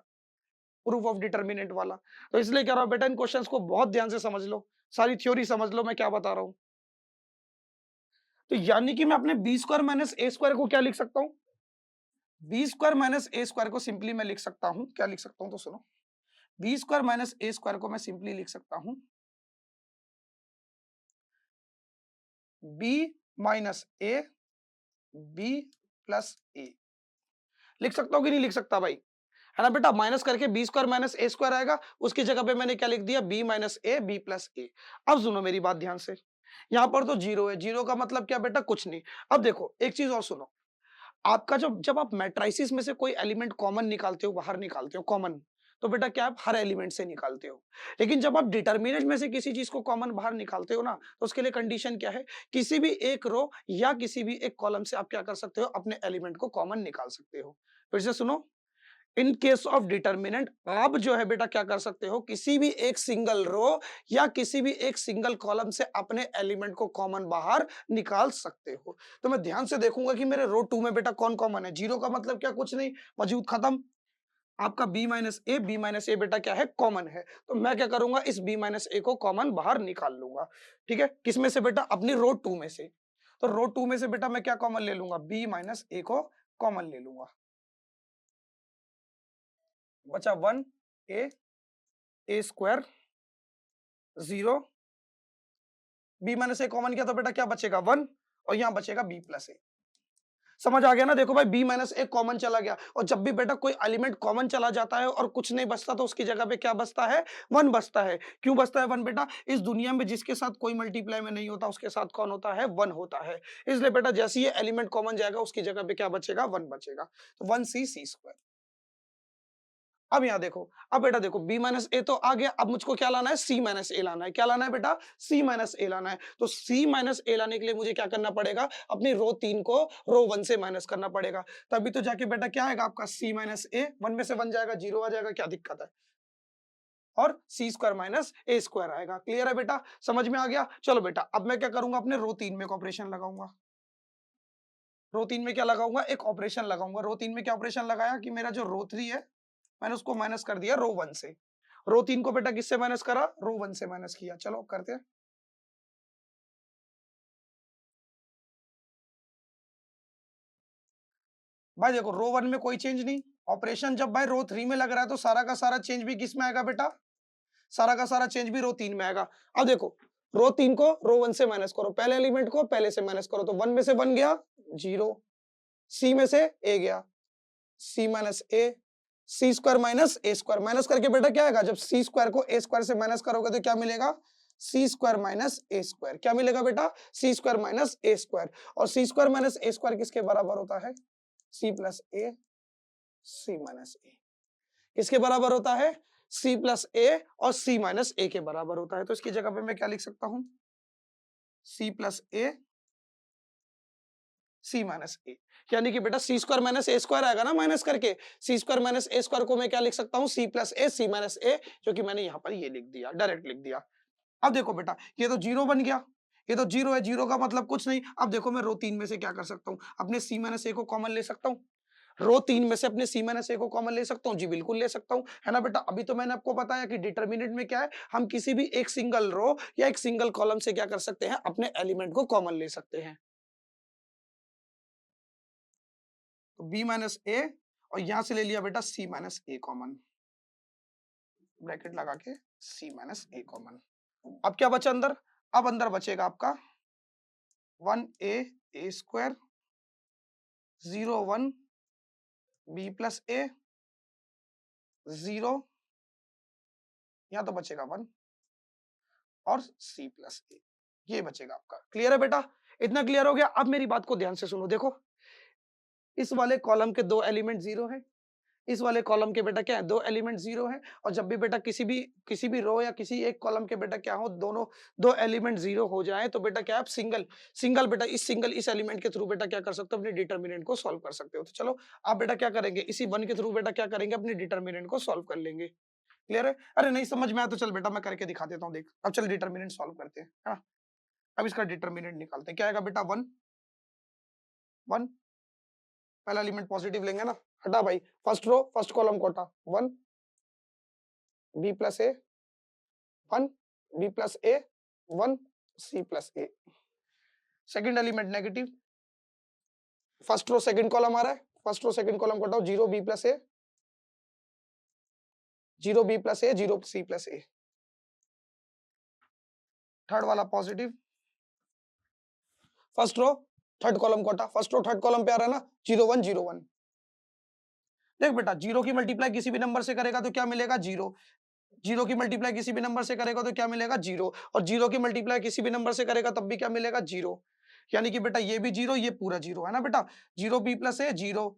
प्रूफ ऑफ डिटर्मिनेंट वाला। तो इसलिए कह रहा हूं बेटा इन क्वेश्चंस को बहुत ध्यान से समझ लो, सारी थ्योरी समझ लो मैं क्या बता रहा हूं। तो यानी कि मैं अपने बी स्क्वायर माइनस ए स्क्वायर को क्या लिख सकता हूं, बी स्क्वायर माइनस ए स्क्वायर को सिंपली मैं लिख सकता हूं, क्या लिख सकता हूं तो सुनो। बी स्क्वायर माइनस ए स्क्वायर को मैं सिंपली लिख सकता हूं बी माइनस ए, बी प्लस ए। लिख सकता हूं कि नहीं लिख सकता भाई, है ना बेटा। माइनस करके बी स्क्वायर माइनस ए स्क्वायर आएगा, उसकी जगह पे मैंने क्या लिख दिया, बी माइनस ए, बी प्लस ए। अब सुनो मेरी बात ध्यान से, यहां पर तो जीरो है, जीरो का मतलब क्या बेटा, कुछ नहीं। अब देखो एक चीज और सुनो, आपका जब आप मैट्रिसेस में से कोई एलिमेंट कॉमन निकालते हो, बाहर निकालते हो कॉमन, तो बेटा क्या आप हर एलिमेंट से निकालते हो। लेकिन जब आप डिटर्मिनेंट में से किसी चीज को कॉमन बाहर निकालते हो ना, तो उसके लिए कंडीशन क्या है, किसी भी एक रो या किसी भी एक कॉलम से आप क्या कर सकते हो, अपने एलिमेंट को कॉमन निकाल सकते हो। फिर से सुनो, इन केस ऑफ डिटर्मिनेंट आप जो है बेटा क्या कर सकते हो, किसी भी एक सिंगल रो या किसी भी एक सिंगल कॉलम से अपने एलिमेंट को कॉमन बाहर निकाल सकते हो। तो मैं ध्यान से देखूंगा कि मेरे रो 2 में बेटा कौन कॉमन है। जीरो का मतलब क्या, कुछ नहीं, मौजूद, खत्म। आपका बी माइनस ए, बी माइनस ए बेटा क्या है, कॉमन है। तो मैं क्या करूंगा, इस बी माइनस ए को कॉमन बाहर निकाल लूंगा। ठीक है, किसमें से बेटा, अपनी रो 2 में से। तो रो 2 में से बेटा मैं क्या कॉमन ले लूंगा, बी माइनस ए को कॉमन ले लूंगा। बचा 1 ए, ए स्क्वायर 0, बी माइनस ए कॉमन किया तो बेटा क्या बचेगा 1, और यहां बचेगा बी प्लस ए। समझ आ गया ना। देखो भाई बी माइनस ए कॉमन चला गया, और जब भी बेटा कोई एलिमेंट कॉमन चला जाता है और कुछ नहीं बचता तो उसकी जगह पे क्या बचता है, 1 बचता है। क्यों बचता है 1 बेटा, इस दुनिया में जिसके साथ कोई मल्टीप्लाई में नहीं होता उसके साथ कौन होता है, 1 होता है। इसलिए बेटा जैसे ये एलिमेंट कॉमन जाएगा उसकी जगह पे क्या बचेगा, 1 बचेगा। तो 1 सी सी स्क्वायर। अब यहाँ देखो, अब बेटा देखो बी माइनस ए तो आ गया, अब मुझको क्या लाना है, सी माइनस ए लाना है। क्या लाना है बेटा, सी माइनस ए लाना है। तो सी माइनस ए लाने के लिए मुझे क्या करना पड़ेगा, अपनी रो 3 को रो 1 से माइनस करना पड़ेगा। तभी तो जाके बेटा क्या आएगा आपका, सी माइनस ए, 1 में से 1 जाएगा, 0 आ जाएगा, क्या दिक्कत है। और सी स्क्वायर माइनस ए स्क्वायर आएगा। क्लियर है बेटा, समझ में आ गया। चलो बेटा अब मैं क्या करूंगा, अपने रो 3 में एक ऑपरेशन लगाऊंगा। रो 3 में क्या लगाऊंगा, एक ऑपरेशन लगाऊंगा। रो 3 में क्या ऑपरेशन लगाया कि मेरा जो रो 3 है मैंने उसको माइनस कर दिया रो 1 से। रो 3 को बेटा किससे माइनस करा, रो 1 से माइनस किया। चलो करते हैं। भाई देखो रो 1 में कोई चेंज नहीं, ऑपरेशन जब भाई रो 3 में लग रहा है तो सारा का सारा चेंज भी किस में आएगा बेटा, सारा का सारा चेंज भी रो 3 में आएगा। अब देखो रो 3 को रो 1 से माइनस करो, पहले एलिमेंट को पहले से माइनस करो, तो 1 में से 1 गया 0, सी में से ए गया, सी माइनस ए, सी स्क्वायर माइनस ए स्क्वायर। माइनस करके बेटा क्या आएगा, जब सी स्क्वायर को ए स्क्वायर से माइनस करोगे तो क्या मिलेगा, सी स्क्वायर माइनस ए स्क्वायर। क्या मिलेगा बेटा, सी स्क्वायर माइनस ए स्क्वायर। और सी स्क्वायर माइनस ए स्क्वायर किसके बराबर होता है, सी प्लस ए, सी माइनस ए। किसके बराबर होता है, सी प्लस ए और सी माइनस ए के बराबर होता है। तो इसकी जगह पे मैं क्या लिख सकता हूं, सी प्लस ए, सी माइनस ए। यानी कि बेटा सी स्क्वायर माइनस ए स्क्वायर आएगा ना माइनस करके, सी स्क्वायर माइनस ए स्क्वायर को मैं क्या लिख सकता हूँ, सी प्लस ए, सी माइनस ए, जो कि मैंने यहाँ पर ये लिख दिया, डायरेक्ट लिख दिया। अब देखो बेटा ये तो 0 बन गया, ये तो 0 है, 0 का मतलब कुछ नहीं। अब देखो मैं रो 3 में से क्या कर सकता हूँ, अपने सी माइनस ए को कॉमन ले सकता हूँ। रो 3 में से अपने सी माइनस ए को कॉमन ले सकता हूँ, जी बिल्कुल ले सकता हूँ, है ना बेटा। अभी तो मैंने आपको बताया कि डिटर्मिनेंट में क्या है, हम किसी भी एक सिंगल रो या एक सिंगल कॉलम से क्या कर सकते हैं, अपने एलिमेंट को कॉमन ले सकते हैं। तो बी माइनस ए, और यहां से ले लिया बेटा सी माइनस ए कॉमन। ब्रैकेट लगा के सी माइनस ए कॉमन। अब क्या बचा अंदर? अब अंदर बचेगा आपका 1a square 0 1 b plus A 0, यहाँ तो बचेगा 1 और c प्लस ए, ये बचेगा आपका। क्लियर है बेटा? इतना क्लियर हो गया? अब मेरी बात को ध्यान से सुनो। देखो इस वाले कॉलम के दो एलिमेंट जीरो हैं, इस वाले कॉलम के बेटा क्या है, दो एलिमेंट जीरो है। और जब भी बेटा किसी भी रो या किसी एक कॉलम के बेटा क्या हो, दोनों दो एलिमेंट जीरो हो जाए तो बेटा क्या है, आप सिंगल बेटा इस एलिमेंट के थ्रू बेटा क्या कर सकते हो, अपने डिटर्मिनेंट को सॉल्व कर सकते हो। तो चलो आप बेटा क्या करेंगे, इसी वन के थ्रू बेटा क्या करेंगे, अपने डिटर्मिनेंट को सॉल्व कर लेंगे। क्लियर है? अरे नहीं समझ में आया तो चल बेटा मैं करके दिखा देता हूँ, देख। अब चल डिटर्मिनेंट सॉल्व करते हैं। हाँ, अब इसका डिटर्मिनेंट निकालते हैं। क्या आएगा बेटा? 1 1, पहला एलिमेंट पॉजिटिव लेंगे ना, हटा भाई, फर्स्ट रो फर्स्ट कॉलम को हटा, 1 b plus a 1 b plus a 1 c plus a. Second element negative, first row second column आ रहा है, फर्स्ट रो सेकंड कॉलम को हटाओ, 0 b plus A 0 b plus A 0 c plus A. Third वाला positive, first row third column को हटा, first row third column पे आ रहा है ना, 0 1 0 1। देख बेटा, जीरो की मल्टीप्लाई किसी भी नंबर से करेगा तो क्या मिलेगा? जीरो। जीरो की मल्टीप्लाई किसी भी नंबर से करेगा तो क्या मिलेगा? जीरो। और जीरो की मल्टीप्लाई किसी भी नंबर से करेगा तब भी क्या मिलेगा? जीरो। यानी कि बेटा ये भी जीरो, ये पूरा जीरो है ना बेटा। 0 b plus A 0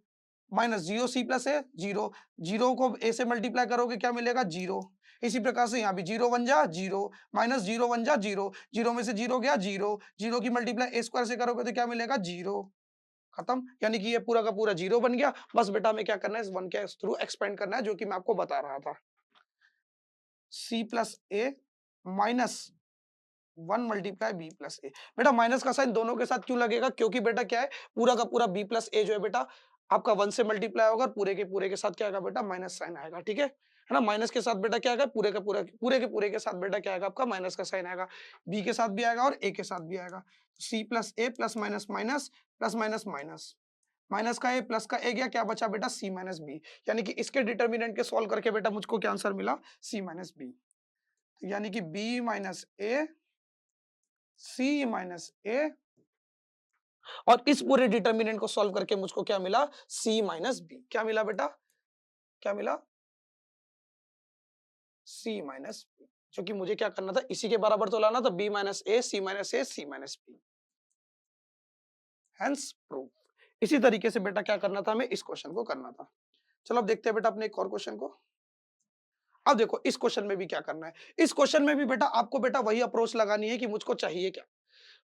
minus 0 c plus A 0, zero को ए से मल्टीप्लाई करोगे क्या मिलेगा? जीरो। इसी प्रकार से यहाँ भी 0 1 जा 0 माइनस 0 1 जा 0, जीरो में से जीरो गया जीरो, जीरो की मल्टीप्लाई ए स्क्वायर से करोगे तो क्या मिलेगा? जीरो। खत्म। यानी कि ये पूरा का पूरा जीरो बन गया। बस बेटा हमें क्या करना है, इस वन के थ्रू एक्सपेंड करना है, जो कि मैं आपको बता रहा था। c प्लस ए माइनस 1 मल्टीप्लाई बी प्लस ए। बेटा माइनस का साइन दोनों के साथ क्यों लगेगा? क्योंकि बेटा क्या है, पूरा का पूरा बी प्लस ए जो है बेटा आपका 1 से मल्टीप्लाई होगा, पूरे के साथ क्या आएगा बेटा? माइनस साइन आएगा। ठीक है ना? माइनस के साथ बेटा क्या आएगा? पूरे के साथ बेटा क्या आएगा? आपका माइनस का साइन आएगा। बी के साथ भी आएगा और ए के साथ भी आएगा। C plus a plus minus minus plus minus minus, minus का ए प्लस का ए गया, क्या बचा बेटा? C minus b. यानी कि इसके डिटर्मिनेंट के सॉल्व करके बेटा मुझको क्या आंसर मिला? सी माइनस बी। यानी कि बी माइनस ए सी माइनस ए, और इस पूरे डिटर्मिनेंट को सॉल्व करके मुझको क्या मिला? सी माइनस बी। क्या मिला बेटा? क्या मिला? सी माइनस बी। जो कि मुझे क्या करना था, इसी के बराबर तो लाना था, बी माइनस ए सी माइनस ए सी माइनस बी। Hence proof. इसी तरीके से बेटा क्या करना था, हमें इस क्वेश्चन को करना था। चलो अब देखते हैं बेटा अपने एक और क्वेश्चन को। अब देखो इस क्वेश्चन में भी क्या करना है। इस क्वेश्चन में भी बेटा आपको बेटा वही अप्रोच लगानी है कि मुझको चाहिए क्या।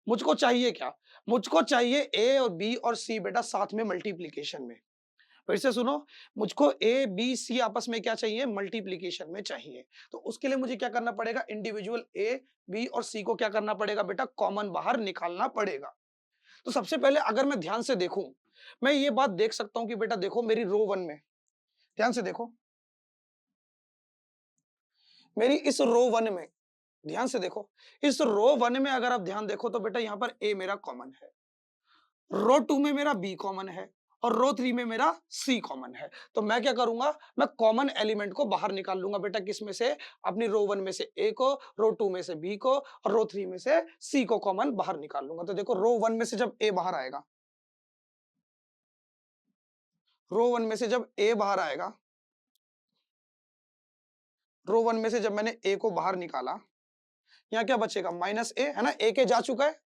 मुझको चाहिए क्या? मुझको चाहिए ए और बी और सी बेटा साथ में मल्टीप्लीकेशन में। फिर से सुनो, मुझको ए बी सी आपस में क्या चाहिए? मल्टीप्लीकेशन में चाहिए। तो उसके लिए मुझे क्या करना पड़ेगा? इंडिविजुअल ए बी और सी को क्या करना पड़ेगा बेटा? कॉमन बाहर निकालना पड़ेगा। तो सबसे पहले अगर मैं ध्यान से देखूं, मैं ये बात देख सकता हूं कि बेटा देखो मेरी रो वन में, ध्यान से देखो, मेरी इस रो वन में ध्यान से देखो, इस रो वन में अगर आप ध्यान देखो तो बेटा यहां पर ए मेरा कॉमन है, रो टू में मेरा बी कॉमन है और रो थ्री में मेरा सी कॉमन है। तो मैं क्या करूंगा, मैं कॉमन एलिमेंट को बाहर निकाल लूंगा बेटा, किस में से? अपनी रो वन में से ए को, रो टू में से बी को और रो थ्री में से सी को कॉमन बाहर निकाल लूंगा। तो देखो रो वन में से जब ए बाहर आएगा, रो वन में से जब ए बाहर आएगा, रो वन में से जब मैंने ए को बाहर निकाला, यहाँ क्या बचेगा? माइनस ए है ना, ए के जा चुका है,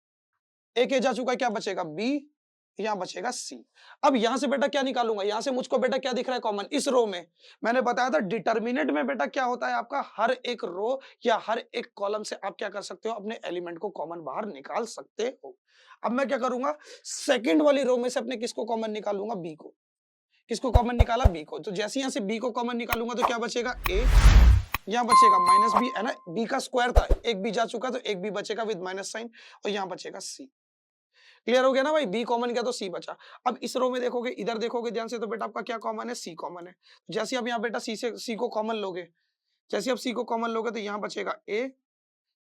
ए के जा चुका है, क्या बचेगा? बी, यहाँ बचेगा सी। अब यहां से बेटा क्या निकालूंगा? यहां से मुझको बेटा क्या दिख रहा है कॉमन? इस रो में मैंने बताया था डिटर्मिनेंट में बेटा क्या होता है आपका, हर एक रो या हर एक कॉलम से आप क्या कर सकते हो? अपने एलिमेंट को कॉमन बाहर निकाल सकते हो। अब मैं क्या करूंगा, सेकंड वाली रो में से अपने किसको कॉमन निकालूंगा? बी को। किसको कॉमन निकाला? बी को। तो जैसे यहां से बी को कॉमन निकालूंगा तो क्या बचेगा? ए, यहाँ बचेगा माइनस बी है ना, बी का स्क्वायर था, एक बी जा चुका तो एक बी बचेगा विद माइनस साइन, और यहाँ बचेगा सी। क्लियर हो गया ना भाई? बी कॉमन गया तो सी बचा। अब इस रो में देखोगे, इधर देखोगे ध्यान से, तो बेटा आपका क्या कॉमन है? सी कॉमन है। जैसे आप यहाँ बेटा सी को कॉमन लोगे, जैसे आप सी को कॉमन लोगे तो यहाँ बचेगा ए,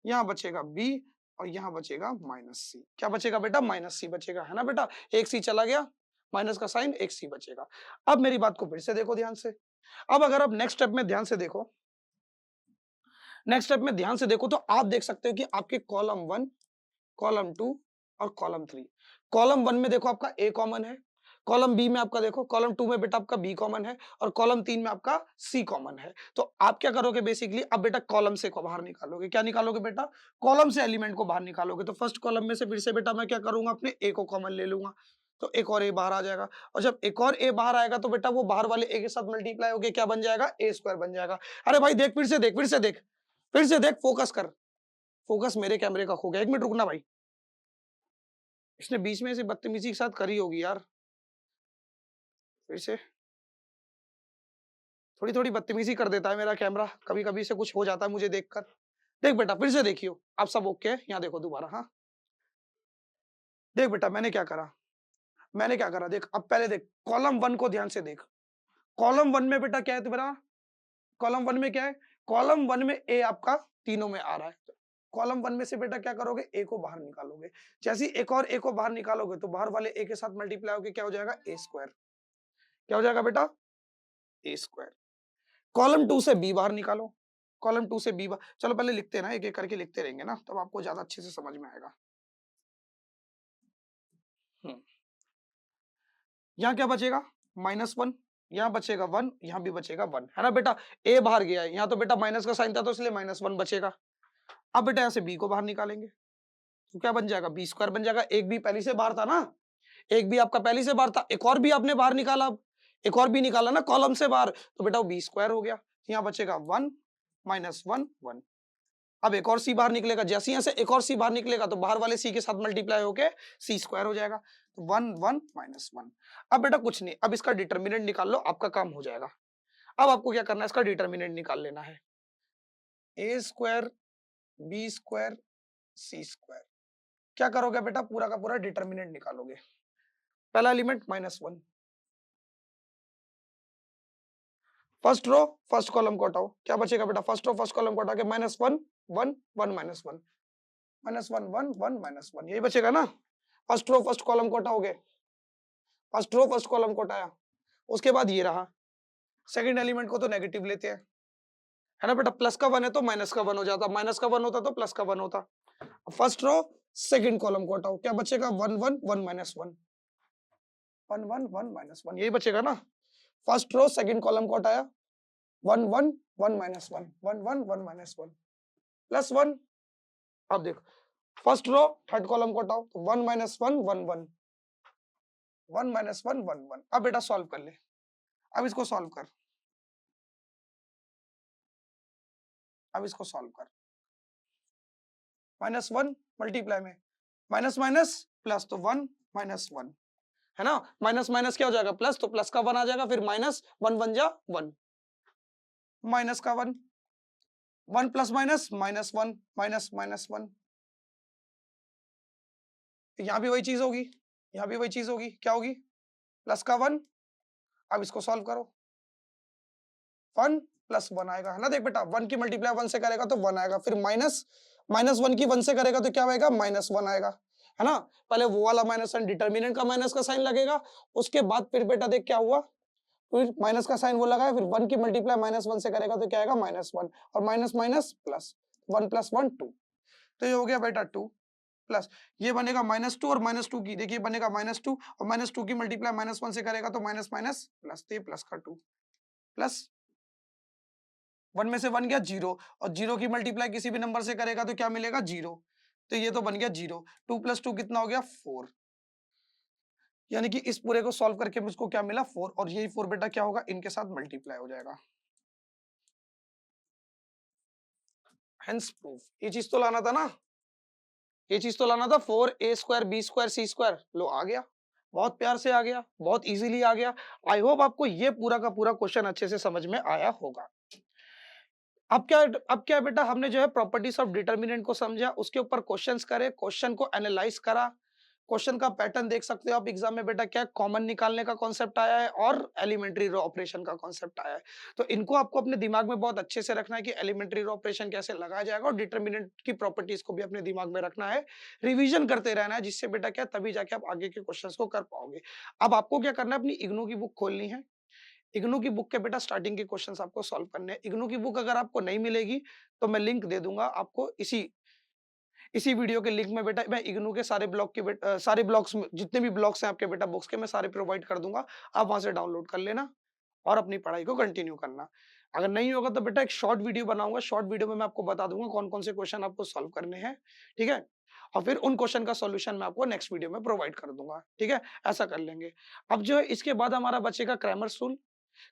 यहाँ बचेगा बी और यहाँ बचेगा माइनस सी। क्या बचेगा बेटा? माइनस सी बचेगा, है ना बेटा? एक सी चला गया, माइनस का साइन, एक सी बचेगा। अब मेरी बात को फिर से देखो ध्यान से। अब अगर आप नेक्स्ट स्टेप में ध्यान से देखो, नेक्स्ट स्टेप में ध्यान से देखो तो आप देख सकते हो कि आपके कॉलम 1, कॉलम 2 और कॉलम 3। कॉलम 1 में देखो आपका ए कॉमन है, कॉलम बी में आपका देखो, कॉलम 2 में बेटा आपका बी कॉमन है और कॉलम 3 में आपका सी कॉमन है। तो आप क्या करोगे बेसिकली, अब बेटा कॉलम से को बाहर निकालोगे। क्या निकालोगे बेटा, कॉलम से एलिमेंट को बाहर निकालोगे। तो फर्स्ट कॉलम में से फिर से बेटा मैं क्या करूंगा, अपने ए को कॉमन ले लूंगा, तो एक और ए बाहर आ जाएगा। और जब एक और ए बाहर आएगा तो बेटा वो बाहर वाले ए के साथ मल्टीप्लाई होके क्या बन जाएगा, ए स्क्वायर बन जाएगा। अरे भाई देख, फिर से देख, फिर से देख, फिर से देख, फोकस कर। फोकस मेरे कैमरे का खो गया, 1 मिनट रुकना भाई। इसने बीच में से बदतमीजी के साथ करी होगी यार। फिर से थोड़ी थोड़ी बदतमीजी कर देता है मेरा कैमरा, कभी कभी से कुछ हो जाता है मुझे देखकर। देख बेटा, फिर से देखियो, आप सब ओके है, यहाँ देखो दोबारा। हाँ देख बेटा, मैंने क्या करा, मैंने क्या करा, देख अब पहले देख कॉलम 1 को ध्यान से देख। कॉलम 1 में बेटा क्या है तुम्हारा, कॉलम 1 में क्या है, कॉलम 1 में ए आपका तीनों में आ रहा है। कॉलम 1 में से बेटा क्या करोगे, ए को बाहर निकालोगे। जैसे ही एक और ए को बाहर निकालोगे तो बाहर वाले ए के साथ मल्टीप्लाई होकर क्या हो जाएगा, ए स्क्वायर। क्या हो जाएगा बेटा, ए स्क्वायर। कॉलम 2 से बी बाहर निकालो, कॉलम 2 से बी बाहर, चलो पहले लिखते हैं ना, एक एक करके लिखते रहेंगे ना, तब आपको ज्यादा अच्छे से समझ में आएगा। यहाँ क्या बचेगा, -1, यहाँ बचेगा 1, यहाँ भी बचेगा 1, है ना बेटा। ए बाहर गया है, यहाँ तो बेटा माइनस का साइन था तो इसलिए -1 बचेगा। अब बेटा यहाँ से बी को बाहर निकालेंगे तो क्या बन जाएगा, बी स्क्वायर बन जाएगा। एक बी पहले से बाहर था ना, एक भी आपका पहले से बाहर था, एक और भी आपने बाहर निकाला, अब एक और भी निकाला ना कॉलम से बाहर, तो बेटा वो बी स्क्वायर हो गया। यहाँ बचेगा 1 -1 1। अब एक और सी बाहर निकलेगा, जैसे यहाँ से एक और सी बाहर निकलेगा तो बाहर वाले सी के साथ मल्टीप्लाई होके सी स्क्वायर हो जाएगा। 1 1 -1। अब बेटा कुछ नहीं, अब इसका डिटर्मिनेंट निकाल लो, आपका काम हो जाएगा। अब आपको क्या करना है, इसका डिटर्मिनेंट निकाल लेना है। A square B square C square. क्या करोगे बेटा, पूरा का पूरा डिटर्मिनेंट निकालोगे। पहला element -1, first row first column को हटाओ, क्या बचेगा बेटा, फर्स्ट रो फर्स्ट कॉलम को हटा के -1 1 1 -1 -1 1 1 -1, यही बचेगा ना। फर्स्ट रो फर्स्ट कॉलम को हटाओगे, फर्स्ट रो फर्स्ट कॉलम को हटाया, उसके बाद ये रहा। सेकंड एलिमेंट को तो नेगेटिव लेते हैं, है ना बेटा, प्लस का 1 है तो माइनस का 1 हो जाता, माइनस का 1 होता तो प्लस का 1 होता। फर्स्ट रो सेकंड कॉलम को हटाओ, क्या बचेगा, 1 1 1 -1 1 1 1 -1, यही बचेगा ना। फर्स्ट रो सेकंड कॉलम को हटाया, 1 1 1 -1 1 1 1 -1 +1। अब देखो फर्स्ट रो थर्ड कॉलम को हटाओ तो 1 -1 1 1 1 -1 1 1। अब बेटा सॉल्व कर ले, अब इसको सॉल्व कर, अब इसको सॉल्व कर। -1 मल्टीप्लाई में माइनस माइनस प्लस तो 1 -1, है ना। माइनस माइनस क्या हो जाएगा, प्लस, तो प्लस का 1 आ जाएगा, फिर -1 1 जा 1, माइनस का 1 1 प्लस माइनस -1 -1। यहाँ भी वही चीज होगी, यहाँ भी वही चीज होगी, क्या होगी, प्लस का 1। अब इसको सॉल्व करो, 1 + 1 आएगा, है ना। देख बेटा 1 की मल्टीप्लाई 1 से करेगा तो 1 आएगा, फिर -1 की 1 से करेगा तो क्या आएगा, -1 आएगा, है ना। पहले वो वाला -1 डिटर्मिनेंट का माइनस का साइन लगेगा, उसके बाद फिर बेटा देख क्या हुआ, फिर माइनस का साइन वो लगाया, फिर 1 की मल्टीप्लाई -1 से करेगा तो क्या आएगा, -1, और माइनस माइनस प्लस, 1 + 1 2। तो ये हो गया बेटा 2 प्लस, ये बनेगा -2 और -2 की, देखिए बनेगा -2 और -2 की मल्टीप्लाई -1 से करेगा तो माइनस माइनस प्लस, तो ये प्लस का 2 प्लस 1 में से 1 गया 0, और 0 की मल्टीप्लाई किसी भी नंबर से करेगा तो क्या मिलेगा, 0। तो ये तो बन गया 0, 2 + 2 कितना हो गया, 4। यानी कि इस पूरे को सॉल्व करके मुझको क्या मिला, 4, और यही 4 बेटा क्या होगा, इनके साथ मल्टीप्लाई हो जाएगा। हेंस प्रूफ, ये चीज तो लाना था ना, ये चीज तो लाना था, 4a² b² c², लो आ गया, बहुत प्यार से आ गया, बहुत इजीली आ गया। आई होप आपको ये पूरा का पूरा क्वेश्चन अच्छे से समझ में आया होगा। अब क्या बेटा, हमने जो है प्रॉपर्टीज ऑफ डिटर्मिनेंट को समझा, उसके ऊपर क्वेश्चंस करे, क्वेश्चन को एनालाइज करा। क्वेश्चन का पैटर्न देख सकते हो आप एग्जाम में बेटा, क्या कॉमन निकालने का कॉन्सेप्ट आया है और एलिमेंट्री रो ऑपरेशन का कॉन्सेप्ट आया है। तो इनको आपको अपने दिमाग में बहुत अच्छे से रखना है कि एलिमेंट्री रो ऑपरेशन कैसे लगाया जाएगा, और डिटर्मिनेंट की प्रॉपर्टीज को भी अपने दिमाग में रखना है, रिवीजन करते रहना है, जिससे बेटा क्या, तभी जाके आप आगे के क्वेश्चंस को कर पाओगे। अब आपको क्या करना है, अपनी इग्नू की बुक खोलनी है, इग्नू की बुक के बेटा स्टार्टिंग के क्वेश्चंस आपको सॉल्व करने हैं। इग्नू की बुक अगर आपको नहीं मिलेगी तो मैं लिंक दे दूंगा आपको इसी इसी वीडियो के लिंक में बेटा। मैं इग्नू के सारे ब्लॉग के सारे ब्लॉग्स में जितने भी ब्लॉग्स हैं आपके बेटा बुक्स के मैं सारे प्रोवाइड कर दूंगा। आप वहां से डाउनलोड कर लेना और अपनी पढ़ाई को कंटिन्यू करना। अगर नहीं होगा तो बेटा एक शॉर्ट वीडियो बनाऊंगा, शॉर्ट वीडियो में मैं आपको बता दूंगा कौन कौन से क्वेश्चन आपको सॉल्व करने हैं, ठीक है। और फिर उन क्वेश्चन का सॉल्यूशन मैं आपको नेक्स्ट वीडियो में प्रोवाइड कर दूंगा, ठीक है। ऐसा कर लेंगे। अब जो है इसके बाद हमारा बचेगा क्रैमर्स रूल।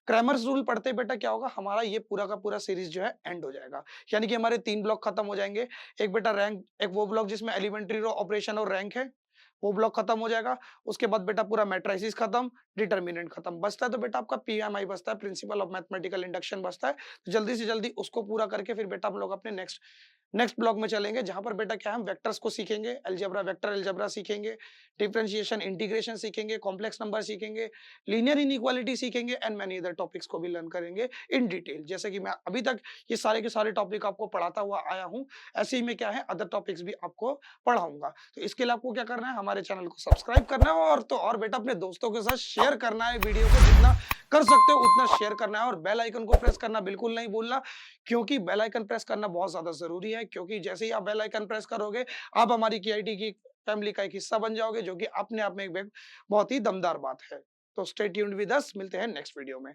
क्रैमर्स रूल पढ़ते बेटा क्या होगा, हमारा ये पूरा का पूरा सीरीज जो है एंड हो जाएगा। यानी कि हमारे 3 ब्लॉक खत्म हो जाएंगे। एक बेटा रैंक, एक वो ब्लॉक जिसमें एलिमेंट्री रो ऑपरेशन और रैंक है, वो ब्लॉक खत्म हो जाएगा। उसके बाद बेटा पूरा मैट्रिसेस खत्म, डिटरमिनेंट खत्म। बचता है तो बेटा आपका पीएमआई बचता है, प्रिंसिपल ऑफ मैथमेटिकल इंडक्शन बचता है। तो जल्दी से जल्दी उसको पूरा करके फिर बेटा हम लोग अपने नेक्स्ट नेक्स्ट ब्लॉक में चलेंगे, जहां पर बेटा क्या है, हम वेक्टर्स को सीखेंगे, अलजेब्रा, वेक्टर अलजेब्रा सीखेंगे, डिफरेंशिएशन, इंटीग्रेशन सीखेंगे, कॉम्प्लेक्स नंबर सीखेंगे, लीनियर इनइक्वालिटी सीखेंगे एंड मैनी अदर टॉपिक्स को भी लर्न करेंगे इन डिटेल। जैसे कि मैं अभी तक ये सारे के सारे टॉपिक आपको पढ़ाता हुआ आया हूं, ऐसे ही मैं क्या है अदर टॉपिक्स भी आपको पढ़ाऊंगा। तो इसके लिए आपको क्या करना है, हमारे चैनल को सब्सक्राइब करना है और तो और बेटा अपने दोस्तों के साथ शेयर करना है वीडियो को, जितना कर सकते हो उतना शेयर करना है और बेल आइकन को प्रेस करना बिल्कुल नहीं भूलना, क्योंकि बेल आइकन प्रेस करना बहुत ज्यादा जरूरी है। क्योंकि जैसे ही आप बेल आइकन प्रेस करोगे आप हमारी केआईटी की फैमिली का एक हिस्सा बन जाओगे, जो कि अपने आप में एक बहुत ही दमदार बात है। तो स्टे ट्यून्ड विद अस, मिलते हैं नेक्स्ट वीडियो में।